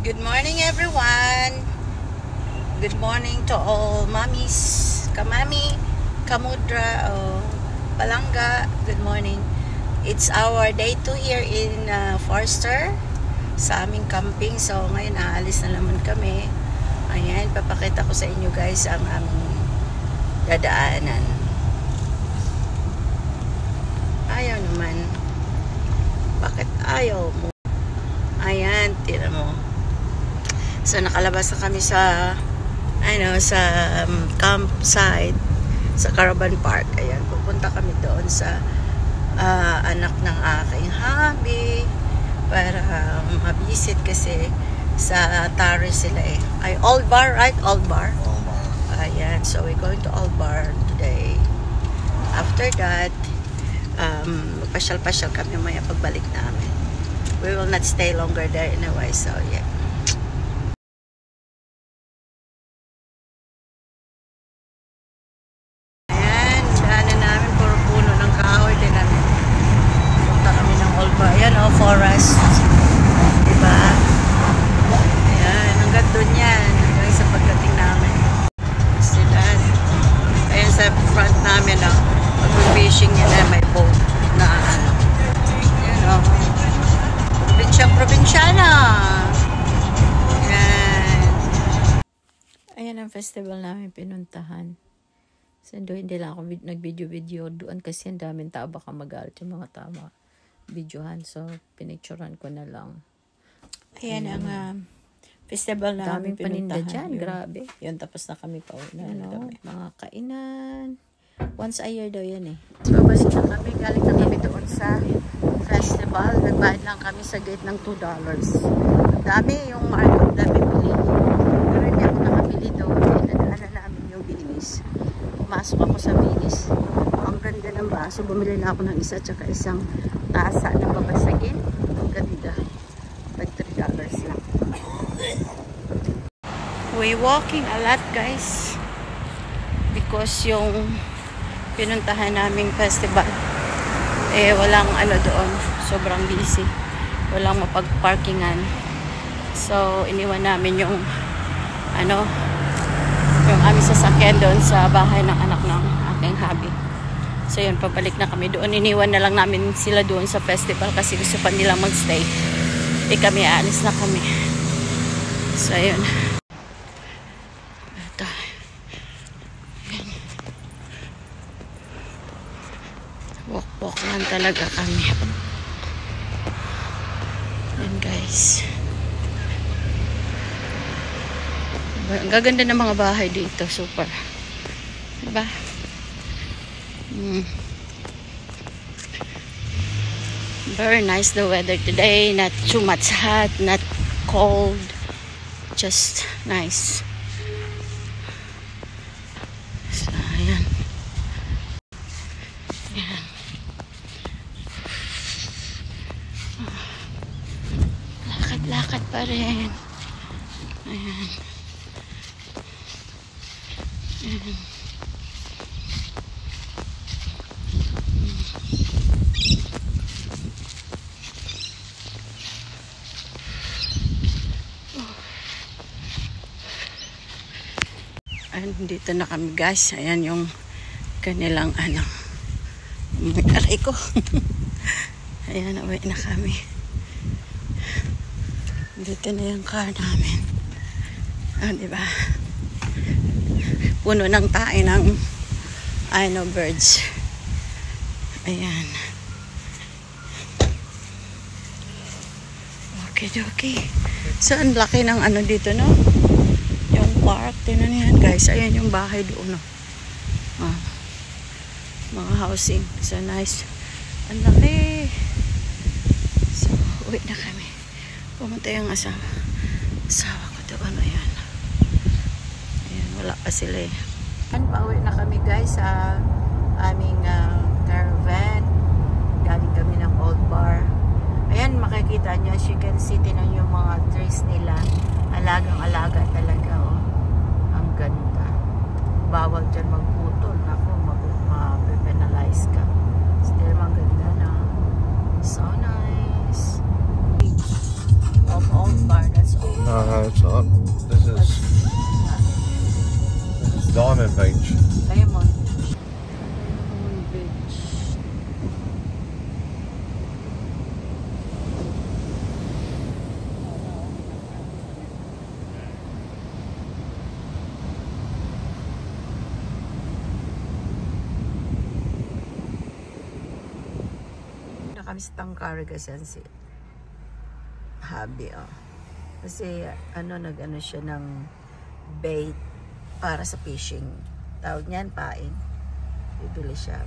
Good morning, everyone. Good morning to all mommies, kamami, kamudra, palangga. Good morning. It's our day 2 here in Forster sa aming camping. So ngayon aalis na naman kami. Ayan, papakita ko sa inyo guys ang aming dadaanan. Ayaw naman. Bakit ayaw mo? Ayan, tira mo. So nakalabas na kami sa sa campsite sa Caravan Park. Ayan, pupunta kami doon sa anak ng aking hubby para mabisit kasi sa Taris sila eh. Ay, Old Bar, right? Old Bar. Ayan, so we're going to Old Bar today. After that, magpasyal-pasyal kami maya pagbalik namin. We will not stay longer there anyway, so yeah. Ayan, daanan namin, puro puno ng kahoy din namin. Punta kami ng Old Bar. Ayan, forest. Diba? Ayan, hanggang doon yan. Hanggang sa pagdating namin. Sila. Ayan sa front namin, mag-fishing yun na may boat na ayan, probinsyana. Ayan. Ayan ang festival namin pinuntahan. So, doon hindi lang ako nag-video-video doon kasi ang daming tao, baka magalit yung mga tama videohan. So, pinicturean ko na lang. Ayan ang festival namin pinuntahan. Daming paninda dyan, grabe. Yun, tapos na kami pa. Mga kainan. Once a year daw yan eh. So, basta na kami. Galing na kami doon sa festival. Nagbayad lang kami sa gate ng $2. Ang dami yung market na bibili. Pero hindi ako nakabili doon. Pinadaanan namin yung Binis. Pumasok ako sa Binis. Ang ganda ng baso. Bumili na ako ng isa tsaka isang tasa na babasagin. Ang ganda. Like $3 lang. We walking a lot guys. Because yung pinuntahan naming festival walang doon, sobrang busy, walang mapag-parkingan, so iniwan namin yung yung aming sasakyan doon sa bahay ng anak ng aking hubby. So yun, pabalik na kami doon, iniwan na lang namin sila doon sa festival kasi gusto pa nila magstay, kami aalis na kami. So yun, walk lang talaga kami. Yan guys. Ang gaganda ng mga bahay dito. Super. Diba? Very nice the weather today. Not too much hot. Not cold. Just nice. So, ayan. Ayan. Lakad pa rin. Ayan. Ayan. Ayan, dito na kami guys. Ayan yung kanilang aray ko. Ayan, uwi na kami. Dito na yung car namin. Diba? Puno ng tae ng birds. Ayan. Okay. So, ang laki ng dito, no? Yung park. Tingnan niyo yan, guys. Ayan yung bahay doon, no? Mga housing. So, nice. Ang laki. So, uwi na kami. Pumunta yung asawa ko doon. Ayan, wala pa sila eh. Pauwi na kami guys sa aming caravan. Galing kami ng Old Bar. Ayan, makikita nyo, as you can see, tinan yung mga trees nila. Alagang-alaga talaga, oh. Ang ganda. Bawal dyan magputol. Ako, mape-penalize ka. Still, maganda na. So nice. Of Old Bar, that's all. This is Diamond Beach. Diamond Beach. Kami sa Tangkara kasi yan si Habi, oh. Kasi nag-ano siya ng bait para sa fishing. Tawag niyan, pain. Bibili siya.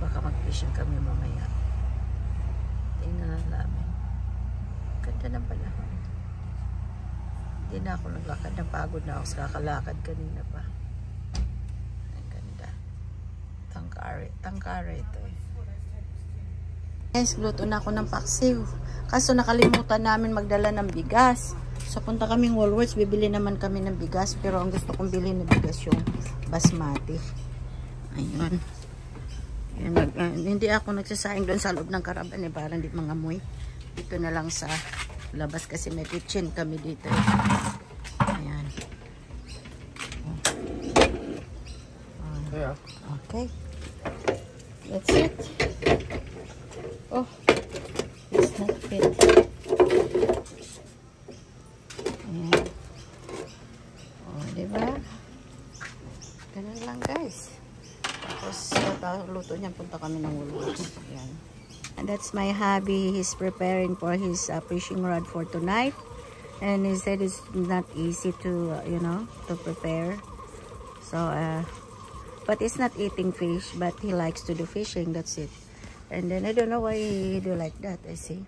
Baka mag-fishing kami mamaya. Tingnan lang namin. Ganda ng panahon. Hindi na ako naglakad. Napagod na ako sa kakalakad kanina pa. Ang ganda. Tangkara ito eh. Guys, luto na ako ng paksiw. Kaso nakalimutan namin magdala ng bigas. So punta kaming Woolworths, bibili naman kami ng bigas. Pero ang gusto kong bilhin na bigas yung basmati. Ayun. Hindi ako nagsasaing doon sa loob ng karaban eh, para hindi mangamoy. Dito na lang sa labas kasi may kitchen kami dito. Ayan. Okay. That's it. Oh, it's not fit. Ayan. Oh, diba? Ganun lang guys. Tapos, luto niyan, punta kami ng Woolworths. Ayan. And that's my hubby. He's preparing for his fishing rod for tonight. And he said it's not easy to, to prepare. So, but he's not eating fish, but he likes to do fishing. That's it. And then I don't know why he do like that. I see.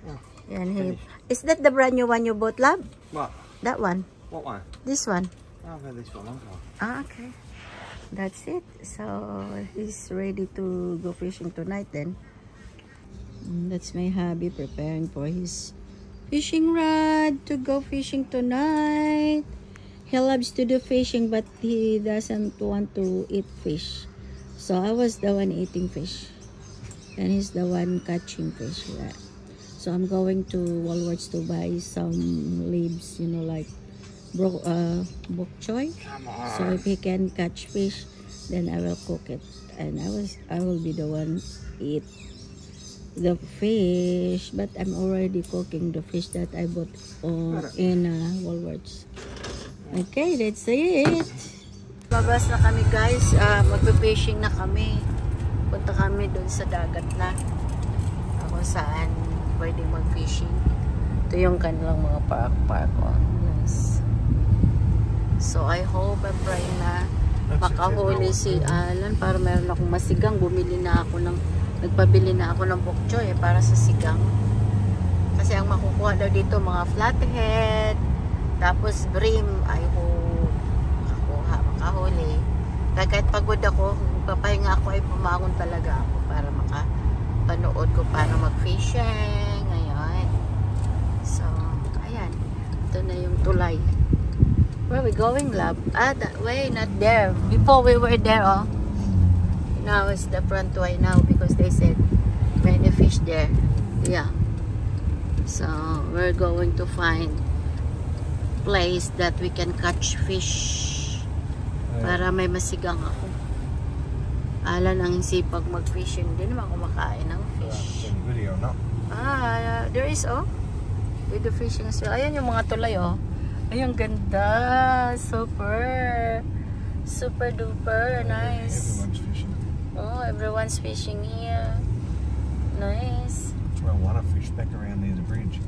Yeah. And is that the brand new one you bought, love? What? That one. What one? This one. I've had this for a long time. Ah, okay. That's it. So he's ready to go fishing tonight then. That's my hubby preparing for his fishing rod to go fishing tonight. He loves to do fishing, but he doesn't want to eat fish. So I was the one eating fish. And he's the one catching fish. Yeah. So I'm going to Woolworths to buy some leaves, like bok choy. So if he can catch fish, then I will cook it, and I will be the one eat the fish. But I'm already cooking the fish that I bought in Woolworths. Okay, that's it. Labas na kami guys. Magpe-fishing na kami. Punta kami doon sa dagat na kung saan pwede mag-fishing. Ito yung kanilang mga park. Oh. Nice. So I hope and pray na makahuli si Alan para meron akong masigang. Nagpabili na ako ng bok choy para sa sigang. Kasi ang makukuha daw dito mga flathead, tapos bream. I hope makahuli. Kahit pagod ako, papahinga ako ay pumangon talaga ako para makapanood ko paano mag-fishing. Ayan. So, ayan. Ito na yung tulay. Where are we going, love? That way, not there. Before we were there, oh. Now it's the front way now because they said many fish there. Yeah. So, we're going to find place that we can catch fish. Para may masigang ako. Alan ang sipag mag-fishing. Hindi naman kumakain ng fish. Video, no? There is, with the fishing as well. Ayan yung mga tulay, Ayun, ganda. Super duper. Nice. Everyone's fishing. Oh, everyone's fishing here. Nice. Well, why not fish back around near the bridge?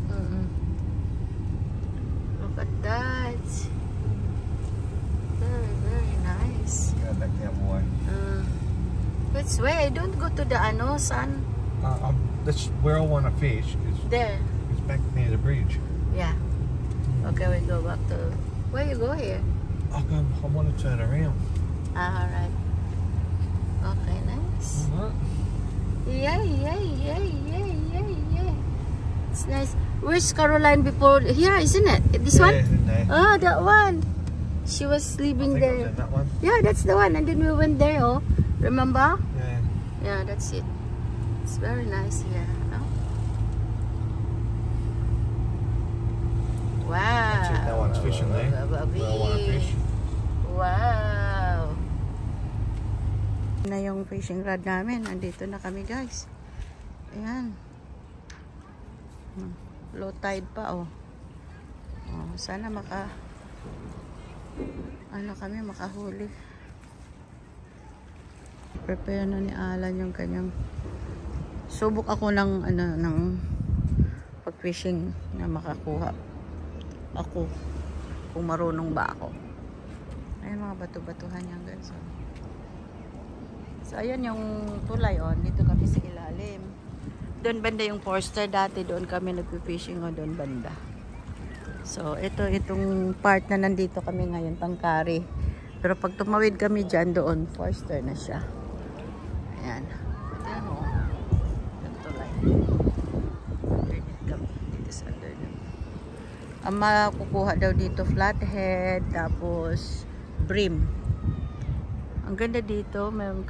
Look at that. Very nice. Go back that way. Which way? I don't go to the sun. That's where I want to fish. There. It's back near the bridge. Yeah. Okay, we go back to... Where you go here? I want to turn around. Alright. Okay, nice. Yay. It's nice. Where's Caroline before? Here, isn't it? This one? There. Oh, that one. She was sleeping there. I was in that one. Yeah, that's the one. And then we went there, Remember? Yeah. Yeah, that's it. It's very nice here. Wow. Check that one Someone's fishing there. Where I want to fish. Wow! Na yung fishing rod namin. Nandito na kami, guys. Ayan. Low tide pa, oh. Oh, sana makahuli. Prepare na ni Alan yung kanyang subok ako ng pag-fishing na makakuha ako kung marunong ba ako. Ayun, mga bato-batuhan yan, guys. So ayan yung tulay, oh. Dito kami sa ilalim. Doon banda yung Forster, dati doon kami nagpi-fishing, oh, doon banda. So itong part na nandito kami ngayon, Tangkari. Pero pag tumawid kami dyan, doon Forster na siya. Ayan. Ayan, oh. Yung tulay. Underneath kami. Dito sa underneath. Ang makukuha daw dito, flathead, tapos brim. Ang ganda dito, meron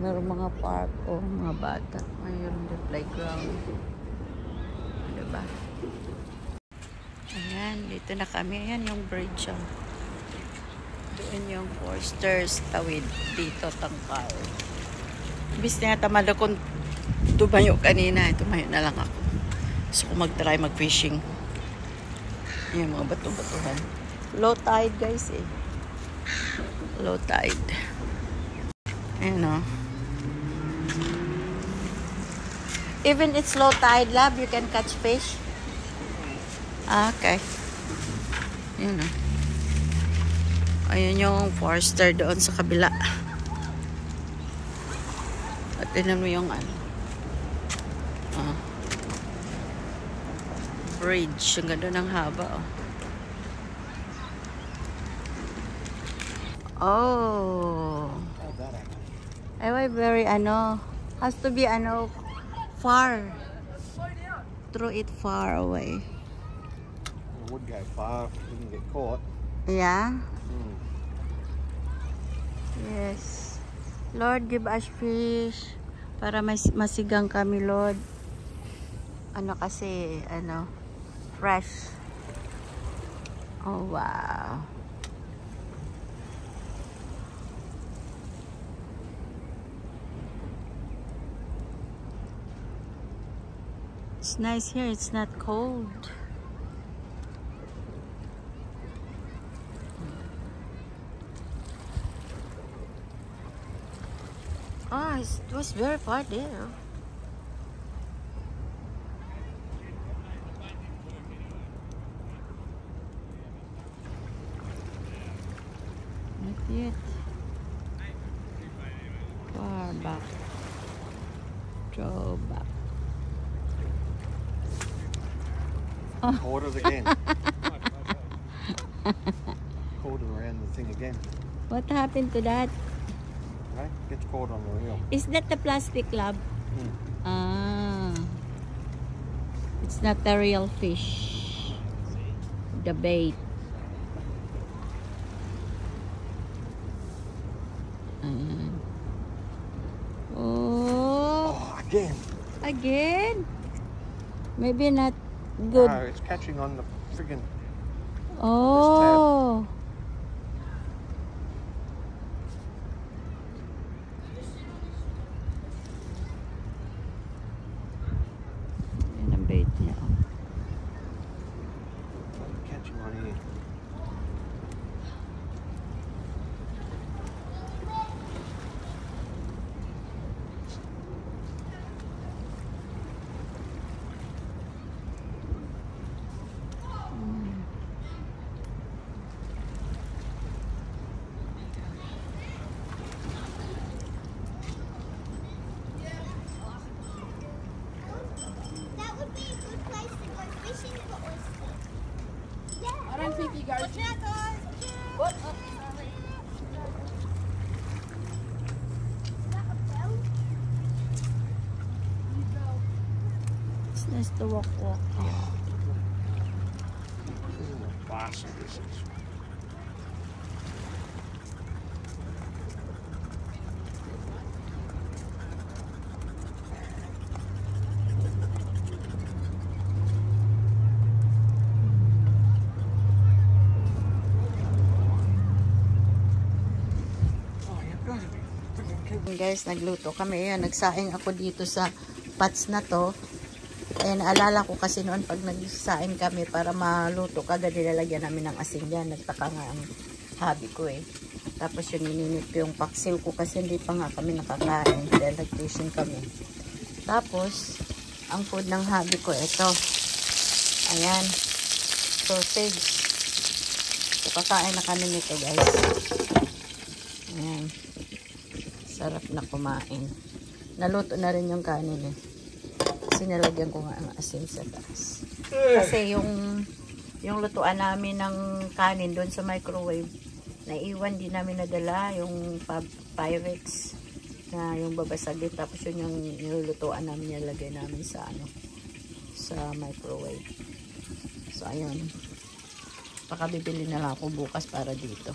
mga park o mga bata. Mayroon din playground. Diba? Ayan, dito na kami. Ayan yung bridge. Oh. Doon yung Forsters tawid dito, Tangkal. Ibig na tamad akong tumayo kanina. Tumayo na lang ako. Gusto ko mag-try mag-fishing. Ayan, mga bato-batuhan. Low tide, guys, eh. Low tide. Ayan, oh. Even it's low tide, love, you can catch fish. Ah, okay. Ayan, oh. Ayan yung Forster doon sa kabila. At tinan mo yung bridge. Ang ganda ng haba, oh. Oh. Ay, very has to be far. Throw it far away. It would go far if it didn't get caught. Yeah. Yes. Lord, give us fish para masigang kami, Lord. Fresh. Oh, wow. It's nice here. It's not cold. Oh, it was very far there. Not yet. Far back. Draw back. Caught it again. Caught it around the thing again. What happened to that? Right? Gets caught on the reel. Is that the plastic, lab? Ah. It's not the real fish. The bait. Oh. Again. Again? Maybe not good. No, it's catching on the friggin'. Oh. Yan ang bait niya. Catching on here. It's nice to walk. This is a vast distance. Guys, nagluto kami. Ayan, nagsaing ako dito sa pots na to. Eh, naalala ko kasi noon pag nagsaing kami para maluto, kagad nilalagyan namin ng asin yan. Nagtaka nga ang hobby ko eh. Tapos yun, ininit ko yung paksiw ko kasi hindi pa nga kami nakakain. Dahil nag-fishing kami. Tapos, ang food ng hobby ko, ito. Ayan. Sausage. So, kakain na kami nito, guys. Ayan. Sarap na kumain. Naluto na rin yung kanin eh. Kasi nalagyan ko nga ang asin sa taas. Kasi yung lutuan namin ng kanin doon sa microwave, naiwan, di namin nadala yung Pyrex na yung babasagin. Tapos yun yung nilulutuan namin, nilagay namin sa sa microwave. So ayun, baka bibili na lang ako bukas para dito.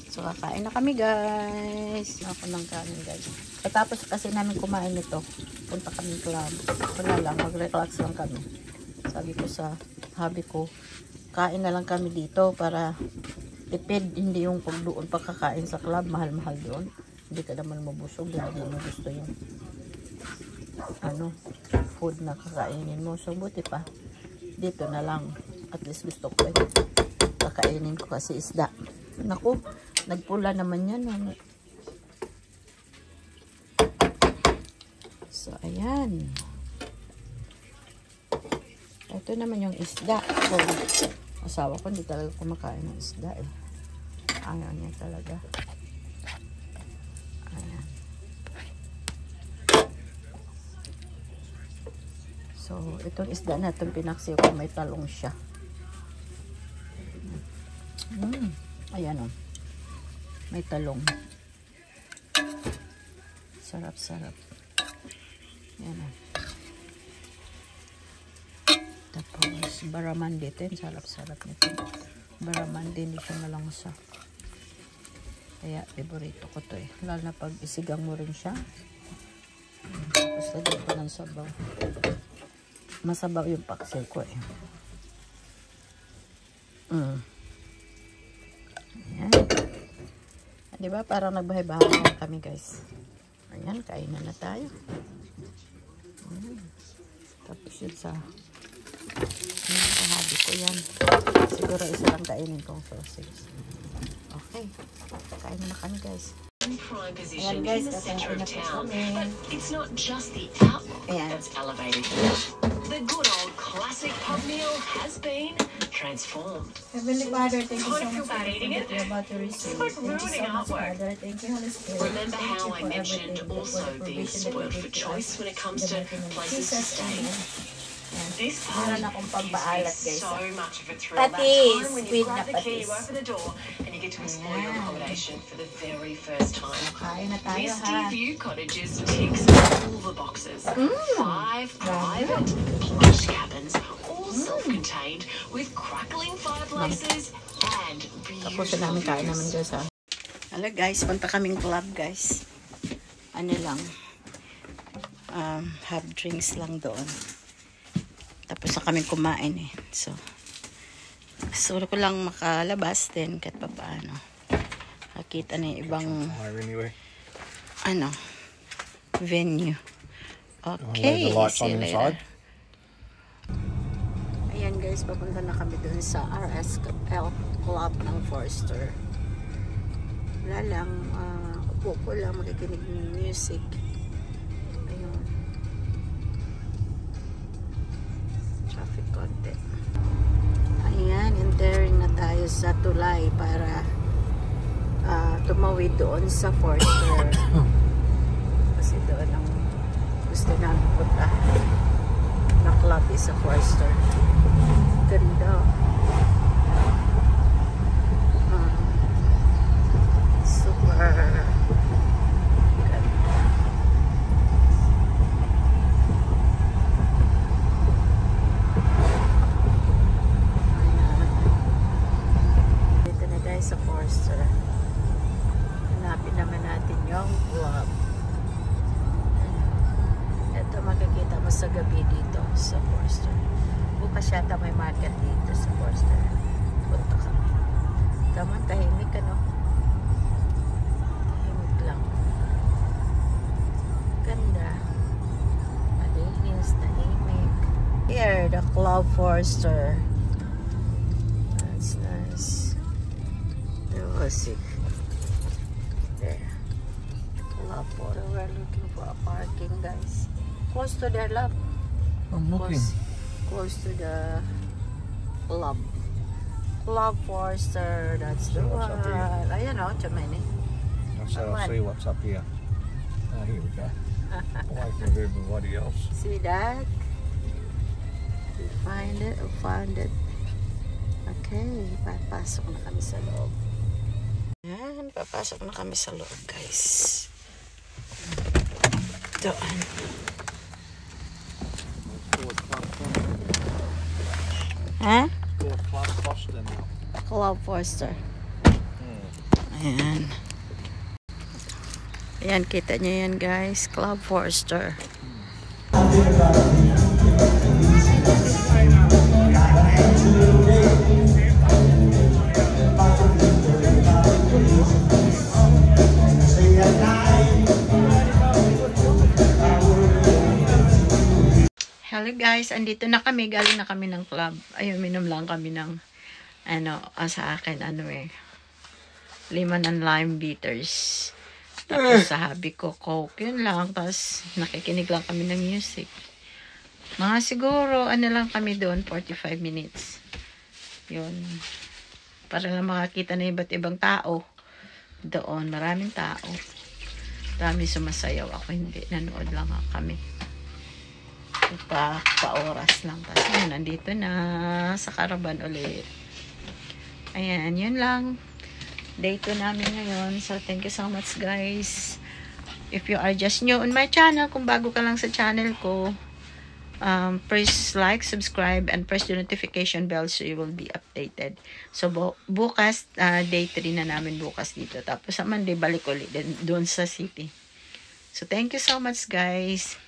So kakain na kami, guys. Ako ng kanin, guys. Tapos kasi namin kumain nito, punta kami club. Wala lang, mag-relax lang kami. Sabi ko sa hobby ko, kain na lang kami dito para tipid, hindi yung pag doon pagkakain sa club, mahal-mahal doon. Hindi ka naman mabusog, hindi naman gusto yung food na kakainin mo. So buti pa, dito na lang. At least gusto ko kakainin ko kasi isda. Naku, nagpula naman yan. So ayan. Ito naman yung isda. So, asawa ko hindi talaga kumakain ng isda eh. Ayaw niya talaga. Ayan. So, itong isda na itong pinaksiw ko, may talong siya. Ayan o. May talong. Sarap-sarap. Ayan o. Tapos, baramandi ito. Sarap-sarap nito. Baramandi, hindi siya malangsa. Kaya, favorito ko to eh. Lalo na pag isigang mo rin siya. Tapos, lagyan ko ng sabaw. Masabaw yung paksiw ko eh. Ayan. Diba? Parang nagbahay-bahay na kami, guys. Ayan, kainan na tayo. Tapos yun sa hobby ko yan. Siguro isa lang kainin kong sausage. Okay. Kain na kami, guys. Ayan, guys. Kakain na po kami. It's not just the outlook that's elevated. The good old classic pub meal has been transformed. Heavenly Father, thank you so much for eating it. you're about to receive. It's like Thank you ruining so much, artwork. Father. Thank you, Holy Spirit. Remember Thank how you I for mentioned everything, also for being provision that spoiled you for give to choice us. when it comes In the to mighty name of places to Jesus, stay? amen. Ayan. This Meron part akong gives me pampaalat, guys. so much of a thrill. That Patis! time when you Squid grab na the key, you patis. open the door, and you get to explore your Ayan. accommodation for the very first time. Kain na tayo, Misty ha? View Cottages ticks all the boxes. 5 private plush cabins, all self-contained, with crackling fireplaces and Tapos beautiful na namin kain namin, views. guys, ha? Hello, guys. Punta kaming club, guys. Ano lang. Have drinks lang doon. Tapos na kami kumain eh. So ko lang makalabas din kahit pa paano. Nakita na yung ibang Anyway. venue. Okay. Leave the lights See you on later. inside. Ayan, guys. Papunta na kami doon sa RSL Club ng Forster. Wala lang. Upo ko lang makikinig ng music. Ayun. Traffic konti. Ayan, entering na tayo sa tulay para tumawid doon sa Forster. Kasi doon ang gusto namin punta na club is sa Forster. Ganda. Super ganda. Dito na guys sa Forster. Hanapin naman natin yung club. Ito makikita mo sa gabi dito sa Forster. Bukas yata may market dito. Forster. That's nice. There was it. There. Club Forster. We're looking for a parking, guys. Close to their lab. I'm looking. Close to the club. Club Forster. That's the So one. what's up here? Ayan o, Chamene. I'll see what's up here. Oh, here we go. Away from everybody else. See that? We find it. We found it. Okay, papasok na kami sa loob. Yan, papasok na kami sa loob, guys. Doon. Ha? Called Club Foster now. Club Forster. Ayan. Ayan, kita nyo yan, guys. Club Forster. Hello guys, andito na kami, galing na kami ng club. Ayun, minom lang kami ng sa akin, 5 and lime bitters. Tapos sa habi ko, Coke, yun lang. Tapos nakikinig lang kami ng music. Mga siguro, lang kami doon, 45 minutes. Yun. Para lang makakita na iba't ibang tao. Doon, maraming tao. Marami sumasayaw. Ako hindi, nanood lang kami. Pa-oras lang. Tapos yun, nandito na sa Caravan ulit. Ayan, yun lang. Day 2 namin ngayon. So, thank you so much, guys. If you are just new on my channel, kung bago ka lang sa channel ko, press like, subscribe, and press the notification bell so you will be updated. So, bukas, day 3 na namin bukas dito. Tapos, sa Monday, balik ulit doon sa city. So, thank you so much, guys,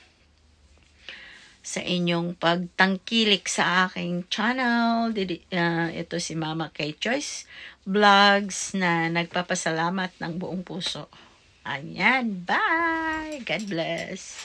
sa inyong pagtangkilik sa aking channel. Ito si Mama K Choice Vlogs na nagpapasalamat ng buong puso. Ayan, bye! God bless!